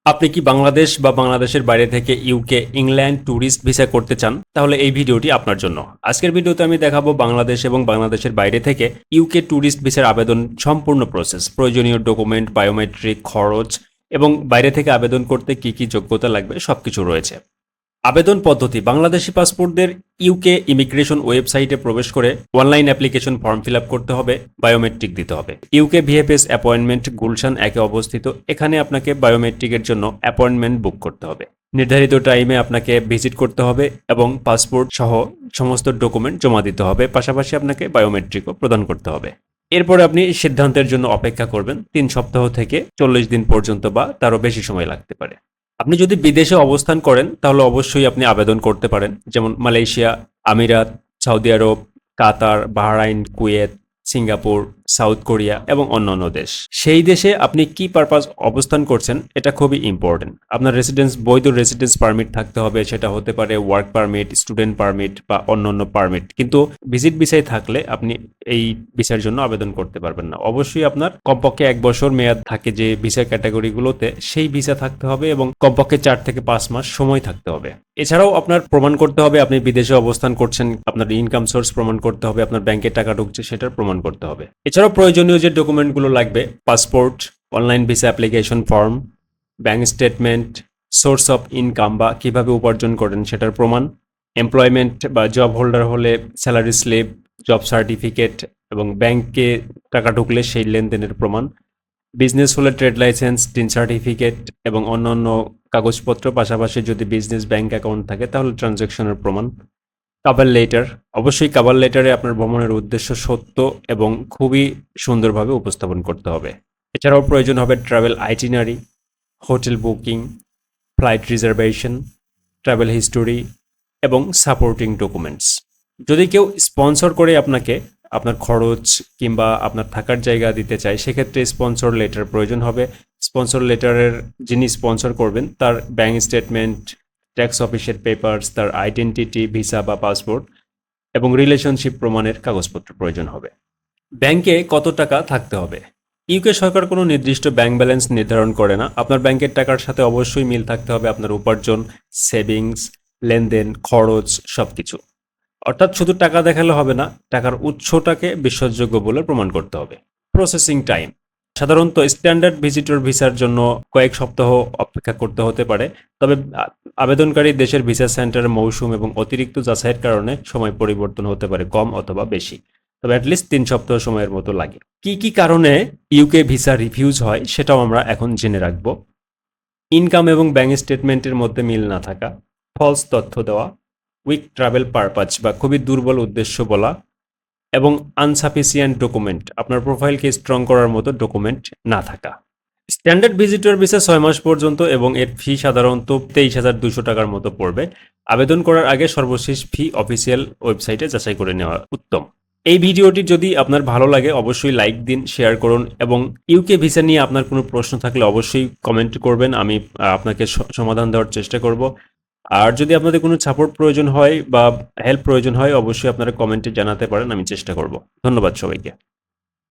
আপনি কি বাংলাদেশ বা বাংলাদেশের বাইরে থেকে ইউকে, ইংল্যান্ড ট্যুরিস্ট ভিসা করতে চান? তাহলে এই ভিডিওটি আপনার জন্য। আজকের ভিডিওতে আমি দেখাবো বাংলাদেশ এবং বাংলাদেশের বাইরে থেকে ইউকে ট্যুরিস্ট ভিসার আবেদন সম্পূর্ণ প্রসেস, প্রয়োজনীয় ডকুমেন্ট, বায়োমেট্রিক, খরচ এবং বাইরে থেকে আবেদন করতে কি কি যোগ্যতা লাগবে সবকিছু রয়েছে। আবেদন পদ্ধতি: বাংলাদেশি পাসপোর্টদের ইউকে ইমিগ্রেশন ওয়েবসাইটে প্রবেশ করে online application form fill up করতে হবে, বায়োমেট্রিক দিতে হবে। ইউকে ভিএফএস অ্যাপয়েন্টমেন্ট গুলশান 1 অবস্থিত। এখানে আপনাকে বায়োমেট্রিকের জন্য অ্যাপয়েন্টমেন্ট বুক করতে হবে। নির্ধারিত টাইমে আপনাকে ভিজিট করতে হবে এবং পাসপোর্ট সহ সমস্ত ডকুমেন্ট জমা দিতে হবে। পাশাপাশি আপনাকে বায়োমেট্রিকও প্রদান করতে হবে। এরপরে আপনি সিদ্ধান্তের জন্য অপেক্ষা করবেন 3 সপ্তাহ থেকে 40 দিন পর্যন্ত, বা তারও বেশি সময় লাগতে পারে। আপনি যদি বিদেশে অবস্থান করেন তাহলে অবশ্যই আপনি আবেদন করতে পারেন, যেমন মালয়েশিয়া, আমিরাত, সৌদি আরব, Qatar, Bahrain, Kuwait, Singapore, South Korea এবং অন্যান্য দেশ। সেই দেশে আপনি কি পারপাস অবস্থান করছেন এটা খুবই ইম্পর্টেন্ট। আপনার বৈধ রেসিডেন্স পারমিট থাকতে হবে, সেটা হতে পারে ওয়ার্ক পারমিট, স্টুডেন্ট পারমিট বা অন্যান্য পারমিট। কিন্তু ভিজিট ভিসায় থাকলে আপনি এই ভিসার জন্য আবেদন করতে পারবেন না। অবশ্যই আপনার কমপক্ষে 1 বছর মেয়াদ থাকে যে ভিসা ক্যাটাগরিগুলোতে, সেই ভিসা থাকতে হবে এবং কমপক্ষে 4 থেকে 5 মাস সময় থাকতে হবে। এছাড়াও আপনার প্রমাণ করতে হবে আপনি বিদেশে অবস্থান করছেন, আপনার ইনকাম সোর্স প্রমাণ করতে হবে, আপনার ব্যাংকে টাকা ঢুকছে সেটার প্রমাণ করতে হবে। এছাড়াও প্রয়োজনীয় যে ডকুমেন্টগুলো লাগবে: passport, online visa application form, bank statement, source of income বা কিভাবে উপার্জন করেন সেটার প্রমাণ, এমপ্লয়মেন্ট বা জব হোল্ডার হলে স্যালারি স্লিপ, জব সার্টিফিকেট এবং ব্যাংকে টাকা ঢুকলে সেই লেনদেনের প্রমাণ, বিজনেস হলে ট্রেড লাইসেন্স, টিন সার্টিফিকেট এবং অন্যান্য কাগজপত্র। পাশাপাশি যদি বিজনেস ব্যাংক অ্যাকাউন্ট থাকে তাহলে ট্রানজ্যাকশনের প্রমাণ। কাভার লেটার: অবশ্যই কাভার লেটারে আপনার ভ্রমণের উদ্দেশ্য সত্য এবং খুবই সুন্দরভাবে উপস্থাপন করতে হবে। এছাড়াও প্রয়োজন হবে travel itinerary, hotel booking, flight reservation, travel history এবং সাপোর্টিং ডকুমেন্টস। যদি কেউ স্পন্সর করে আপনাকে আপনার খরচ কিংবা আপনার থাকার জায়গা দিতে চায়, সেক্ষেত্রে স্পন্সর লেটার প্রয়োজন হবে। স্পন্সর লেটারের যিনি স্পন্সর করবেন তার ব্যাংক স্টেটমেন্ট, ট্যাক্স অফিসের পেপারস, তার আইডেন্টিটি, ভিসা বা পাসপোর্ট এবং রিলেশনশিপ প্রমাণের কাগজপত্র প্রয়োজন হবে। ব্যাংকে কত টাকা থাকতে হবে? ইউকে সরকার কোনো নির্দিষ্ট ব্যাংক ব্যালেন্স নির্ধারণ করে না। আপনার ব্যাংকের টাকার সাথে অবশ্যই মিল থাকতে হবে আপনার উপার্জন, সেভিংস, লেনদেন, খরচ সবকিছু। অর্থাৎ শুধু টাকা দেখালে হবে না, টাকার উৎসটাকে বিশ্বাসযোগ্য বলে প্রমাণ করতে হবে। প্রসেসিং টাইম: সাধারণত স্ট্যান্ডার্ড ভিজিটর ভিসার জন্য কয়েক সপ্তাহ অপেক্ষা করতে হতে পারে, তবে আবেদনকারী দেশের ভিসা সেন্টারের মৌসুম এবং অতিরিক্ত যাচাইয়ের কারণে সময় পরিবর্তন হতে পারে, কম অথবা বেশি, তবে অ্যাটলিস্ট 3 সপ্তাহ সময়ের মতো লাগে। কি কি কারণে ইউকে ভিসা রিফিউজ হয় সেটাও আমরা এখন জেনে রাখবো। ইনকাম এবং ব্যাংক স্টেটমেন্টের মধ্যে মিল না থাকা, ফলস তথ্য দেওয়া, উইক ট্রাভেল পারপাস বা খুবই দুর্বল উদ্দেশ্য বলা, এবং আনসাফিসিয়েন্ট ডকুমেন্ট, আপনার প্রোফাইলকে স্ট্রং করার মতো ডকুমেন্ট না থাকা। স্ট্যান্ডার্ড ভিজিটর ভিসা 6 মাস পর্যন্ত এবং এর ফি সাধারণত 23,200 টাকার মতো পড়বে। আবেদন করার আগে সর্বশেষ ফি অফিসিয়াল ওয়েবসাইটে যাচাই করে নেওয়া উত্তম। এই ভিডিওটি যদি আপনার ভালো লাগে অবশ্যই লাইক দিন, শেয়ার করুন এবং ইউকে ভিসা নিয়ে আপনার কোনো প্রশ্ন থাকলে অবশ্যই কমেন্ট করবেন, আমি আপনাকে সমাধান দেওয়ার চেষ্টা করব। আর যদি আপনাদের কোনো সাপোর্ট প্রয়োজন হয় বা হেল্প প্রয়োজন হয় অবশ্যই আপনারা কমেন্টে জানাতে পারেন, আমি চেষ্টা করব। ধন্যবাদ সবাইকে।